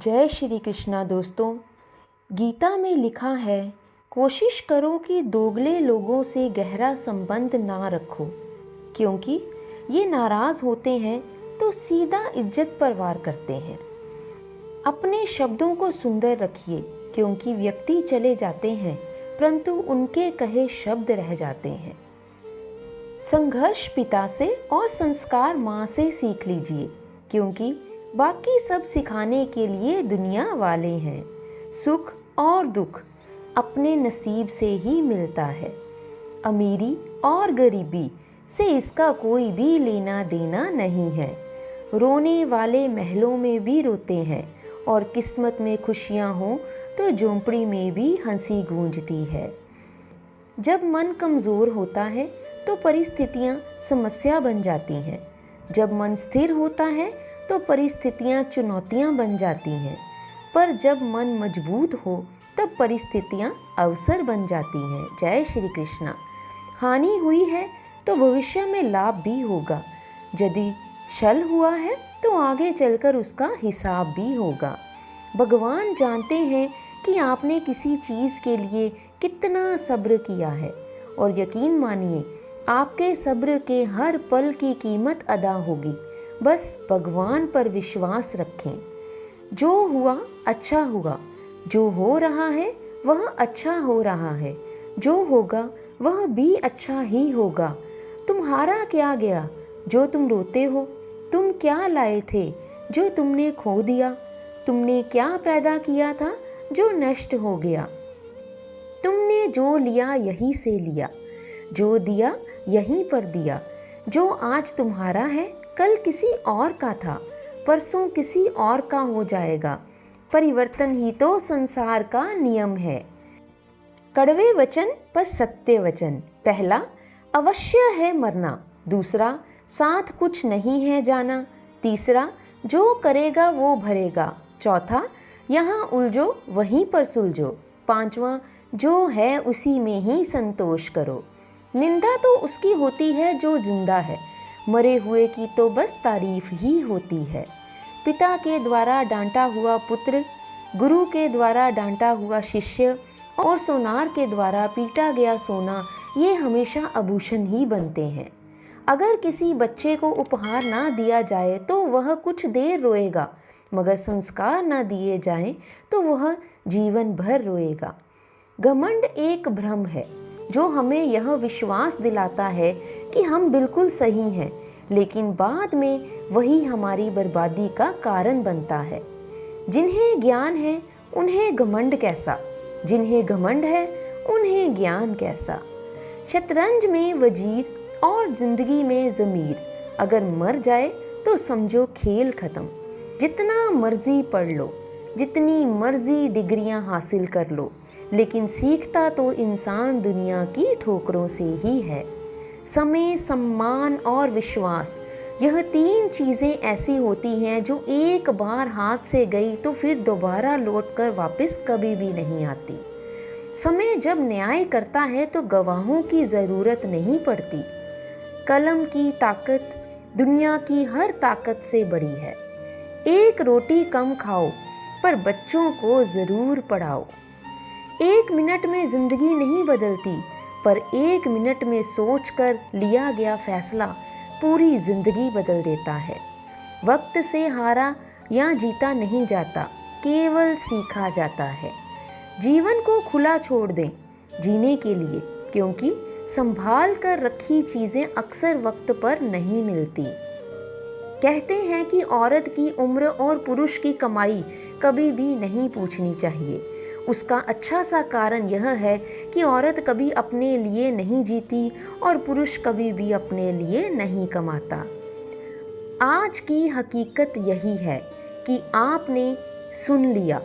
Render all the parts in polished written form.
जय श्री कृष्णा दोस्तों। गीता में लिखा है, कोशिश करो कि दोगले लोगों से गहरा संबंध ना रखो, क्योंकि ये नाराज़ होते हैं तो सीधा इज्जत पर वार करते हैं। अपने शब्दों को सुंदर रखिए, क्योंकि व्यक्ति चले जाते हैं परंतु उनके कहे शब्द रह जाते हैं। संघर्ष पिता से और संस्कार माँ से सीख लीजिए, क्योंकि बाकी सब सिखाने के लिए दुनिया वाले हैं। सुख और दुख अपने नसीब से ही मिलता है। अमीरी और गरीबी से इसका कोई भी लेना देना नहीं है। रोने वाले महलों में भी रोते हैं और किस्मत में खुशियाँ हों तो झोंपड़ी में भी हंसी गूंजती है। जब मन कमज़ोर होता है तो परिस्थितियाँ समस्या बन जाती हैं। जब मन स्थिर होता है तो परिस्थितियाँ चुनौतियाँ बन जाती हैं, पर जब मन मजबूत हो तब परिस्थितियाँ अवसर बन जाती हैं। जय श्री कृष्णा। हानि हुई है तो भविष्य में लाभ भी होगा। यदि छल हुआ है तो आगे चलकर उसका हिसाब भी होगा। भगवान जानते हैं कि आपने किसी चीज़ के लिए कितना सब्र किया है, और यकीन मानिए आपके सब्र के हर पल की कीमत अदा होगी। बस भगवान पर विश्वास रखें। जो हुआ अच्छा हुआ, जो हो रहा है वह अच्छा हो रहा है, जो होगा वह भी अच्छा ही होगा। तुम्हारा क्या गया जो तुम रोते हो? तुम क्या लाए थे जो तुमने खो दिया? तुमने क्या पैदा किया था जो नष्ट हो गया? तुमने जो लिया यहीं से लिया, जो दिया यहीं पर दिया। जो आज तुम्हारा है कल किसी और का था, परसों किसी और का हो जाएगा। परिवर्तन ही तो संसार का नियम है। कड़वे वचन पर सत्य वचन। पहला, अवश्य है मरना। दूसरा, साथ कुछ नहीं है जाना। तीसरा, जो करेगा वो भरेगा। चौथा, यहाँ उलझो वहीं पर सुलझो। पांचवा, जो है उसी में ही संतोष करो। निंदा तो उसकी होती है जो जिंदा है, मरे हुए की तो बस तारीफ ही होती है। पिता के द्वारा डांटा हुआ पुत्र, गुरु के द्वारा डांटा हुआ शिष्य और सोनार के द्वारा पीटा गया सोना, ये हमेशा आभूषण ही बनते हैं। अगर किसी बच्चे को उपहार ना दिया जाए तो वह कुछ देर रोएगा, मगर संस्कार ना दिए जाएं तो वह जीवन भर रोएगा। घमंड एक भ्रम है जो हमें यह विश्वास दिलाता है कि हम बिल्कुल सही हैं, लेकिन बाद में वही हमारी बर्बादी का कारण बनता है। जिन्हें ज्ञान है उन्हें घमंड कैसा, जिन्हें घमंड है उन्हें ज्ञान कैसा। शतरंज में वजीर और जिंदगी में ज़मीर, अगर मर जाए तो समझो खेल खत्म। जितना मर्जी पढ़ लो, जितनी मर्जी डिग्रियां हासिल कर लो, लेकिन सीखता तो इंसान दुनिया की ठोकरों से ही है। समय, सम्मान और विश्वास, यह तीन चीज़ें ऐसी होती हैं जो एक बार हाथ से गई तो फिर दोबारा लौटकर वापस कभी भी नहीं आती। समय जब न्याय करता है तो गवाहों की ज़रूरत नहीं पड़ती। कलम की ताकत दुनिया की हर ताकत से बड़ी है। एक रोटी कम खाओ पर बच्चों को ज़रूर पढ़ाओ। 1 मिनट में ज़िंदगी नहीं बदलती, पर 1 मिनट में सोचकर लिया गया फैसला पूरी ज़िंदगी बदल देता है। वक्त से हारा या जीता नहीं जाता, केवल सीखा जाता है। जीवन को खुला छोड़ दें जीने के लिए, क्योंकि संभाल कर रखी चीज़ें अक्सर वक्त पर नहीं मिलती। कहते हैं कि औरत की उम्र और पुरुष की कमाई कभी भी नहीं पूछनी चाहिए। उसका अच्छा सा कारण यह है कि औरत कभी अपने लिए नहीं जीती और पुरुष कभी भी अपने लिए नहीं कमाता। आज की हकीकत यही है कि आपने सुन लिया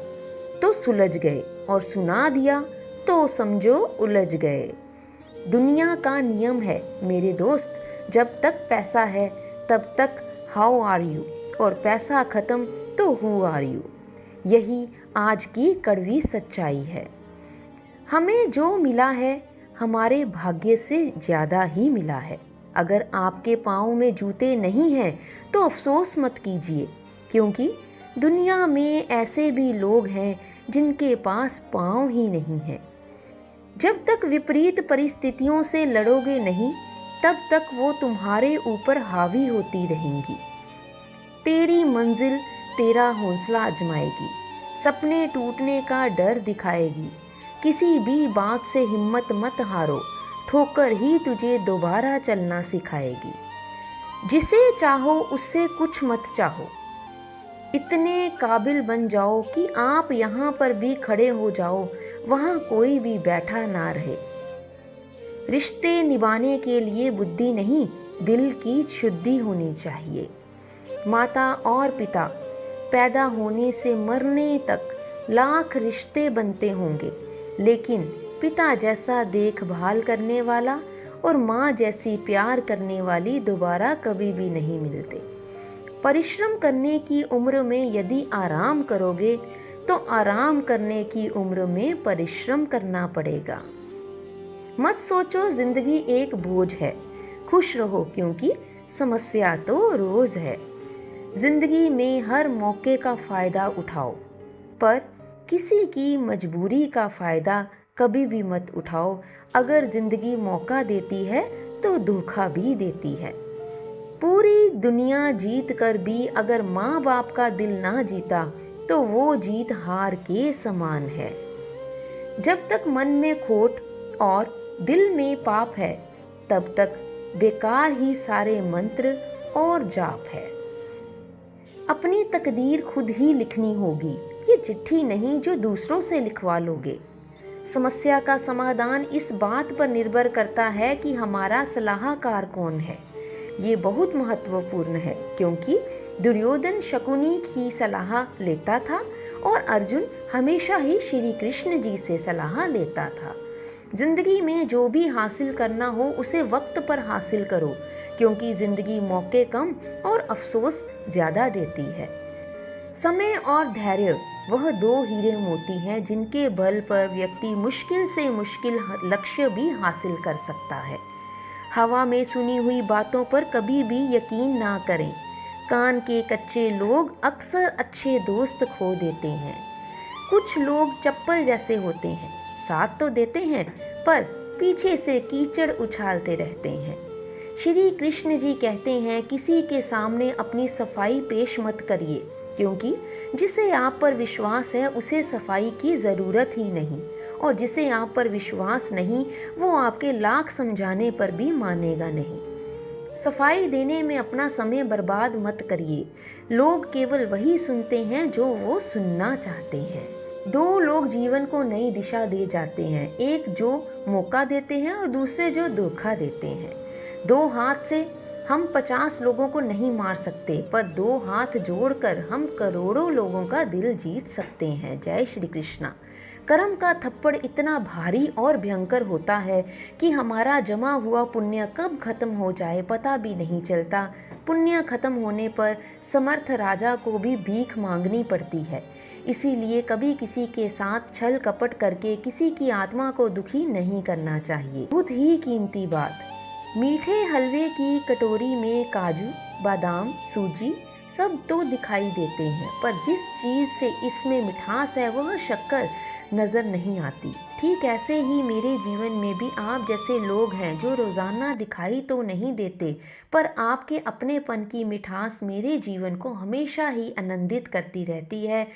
तो सुलझ गए, और सुना दिया तो समझो उलझ गए। दुनिया का नियम है मेरे दोस्त, जब तक पैसा है तब तक हाउ आर यू, और पैसा ख़त्म तो हु आर यू। यही आज की कड़वी सच्चाई है। हमें जो मिला है हमारे भाग्य से ज़्यादा ही मिला है। अगर आपके पाँव में जूते नहीं हैं तो अफसोस मत कीजिए, क्योंकि दुनिया में ऐसे भी लोग हैं जिनके पास पाँव ही नहीं है। जब तक विपरीत परिस्थितियों से लड़ोगे नहीं, तब तक वो तुम्हारे ऊपर हावी होती रहेंगी। तेरी मंजिल तेरा हौसला आजमाएगी, सपने टूटने का डर दिखाएगी। किसी भी बात से हिम्मत मत हारो, ठोकर ही तुझे दोबारा चलना सिखाएगी। जिसे चाहो उससे कुछ मत चाहो, इतने काबिल बन जाओ कि आप यहाँ पर भी खड़े हो जाओ, वहाँ कोई भी बैठा ना रहे। रिश्ते निभाने के लिए बुद्धि नहीं, दिल की शुद्धि होनी चाहिए। माता और पिता, पैदा होने से मरने तक लाख रिश्ते बनते होंगे, लेकिन पिता जैसा देखभाल करने वाला और माँ जैसी प्यार करने वाली दोबारा कभी भी नहीं मिलते। परिश्रम करने की उम्र में यदि आराम करोगे, तो आराम करने की उम्र में परिश्रम करना पड़ेगा। मत सोचो जिंदगी एक बोझ है, खुश रहो क्योंकि समस्या तो रोज है। जिंदगी में हर मौके का फ़ायदा उठाओ, पर किसी की मजबूरी का फ़ायदा कभी भी मत उठाओ। अगर ज़िंदगी मौका देती है तो धोखा भी देती है। पूरी दुनिया जीत कर भी अगर माँ बाप का दिल ना जीता, तो वो जीत हार के समान है। जब तक मन में खोट और दिल में पाप है, तब तक बेकार ही सारे मंत्र और जाप है। अपनी तकदीर खुद ही लिखनी होगी, ये चिट्ठी नहीं जो दूसरों से लिखवा लोगे। समस्या का समाधान इस बात पर निर्भर करता है कि हमारा सलाहकार कौन है। ये बहुत महत्वपूर्ण है, क्योंकि दुर्योधन शकुनी की सलाह लेता था और अर्जुन हमेशा ही श्री कृष्ण जी से सलाह लेता था। जिंदगी में जो भी हासिल करना हो उसे वक्त पर हासिल करो, क्योंकि जिंदगी मौके कम और अफसोस ज़्यादा देती है। समय और धैर्य वह दो हीरे मोती हैं जिनके बल पर व्यक्ति मुश्किल से मुश्किल लक्ष्य भी हासिल कर सकता है। हवा में सुनी हुई बातों पर कभी भी यकीन ना करें। कान के कच्चे लोग अक्सर अच्छे दोस्त खो देते हैं। कुछ लोग चप्पल जैसे होते हैं, साथ तो देते हैं पर पीछे से कीचड़ उछालते रहते हैं। श्री कृष्ण जी कहते हैं, किसी के सामने अपनी सफाई पेश मत करिए, क्योंकि जिसे आप पर विश्वास है उसे सफाई की ज़रूरत ही नहीं, और जिसे आप पर विश्वास नहीं वो आपके लाख समझाने पर भी मानेगा नहीं। सफाई देने में अपना समय बर्बाद मत करिए। लोग केवल वही सुनते हैं जो वो सुनना चाहते हैं। दो लोग जीवन को नई दिशा दे जाते हैं, एक जो मौका देते हैं और दूसरे जो धोखा देते हैं। दो हाथ से हम 50 लोगों को नहीं मार सकते, पर दो हाथ जोड़कर हम करोड़ों लोगों का दिल जीत सकते हैं। जय श्री कृष्णा। कर्म का थप्पड़ इतना भारी और भयंकर होता है कि हमारा जमा हुआ पुण्य कब खत्म हो जाए पता भी नहीं चलता। पुण्य खत्म होने पर समर्थ राजा को भी भीख मांगनी पड़ती है। इसीलिए कभी किसी के साथ छल कपट करके किसी की आत्मा को दुखी नहीं करना चाहिए। बहुत ही कीमती बात, मीठे हलवे की कटोरी में काजू, बादाम, सूजी सब तो दिखाई देते हैं, पर जिस चीज़ से इसमें मिठास है वह शक्कर नज़र नहीं आती। ठीक ऐसे ही मेरे जीवन में भी आप जैसे लोग हैं जो रोज़ाना दिखाई तो नहीं देते, पर आपके अपनेपन की मिठास मेरे जीवन को हमेशा ही आनंदित करती रहती है।